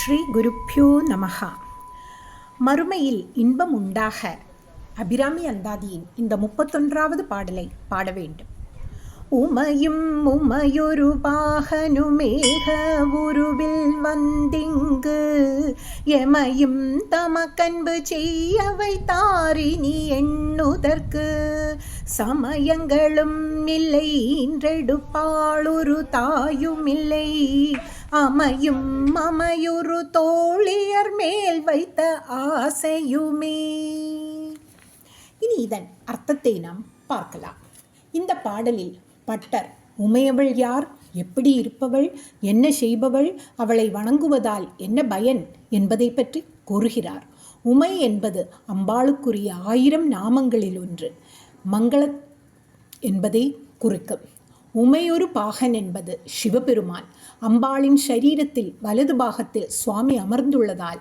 ஸ்ரீ குருப்யோ நமஹ. மறுமையில் இன்பம் உண்டாக அபிராமி அந்தாதியின் இந்த 31வது பாடலை பாட வேண்டும். உமையும் உமையொரு பாகனுமேக உருவில் வந்திங்கு எமையும் தமக்கன்பு செய்ய வைத்தாரினி எண்ணுதற்கு சமயங்களும் இல்லை இன்றெடுப்பாளொரு தாயும் இல்லை அமையும் அமையுறு தோழியர் மேல் வைத்த ஆசையுமே. இனி இதன் அர்த்தத்தை நாம் பார்க்கலாம். இந்த பாடலில் பட்டர் உமையவள் யார், எப்படி இருப்பவள், என்ன செய்பவள், அவளை வணங்குவதால் என்ன பயன் என்பதை பற்றி கூறுகிறார். உமை என்பது அம்பாளுக்குரிய 1000 நாமங்களில் ஒன்று. மங்கள என்பதை குறிக்கும். உமையொரு பாகன் என்பது சிவபெருமான். அம்பாளின் சரீரத்தில் வலது பாகத்தில் சுவாமி அமர்ந்துள்ளதால்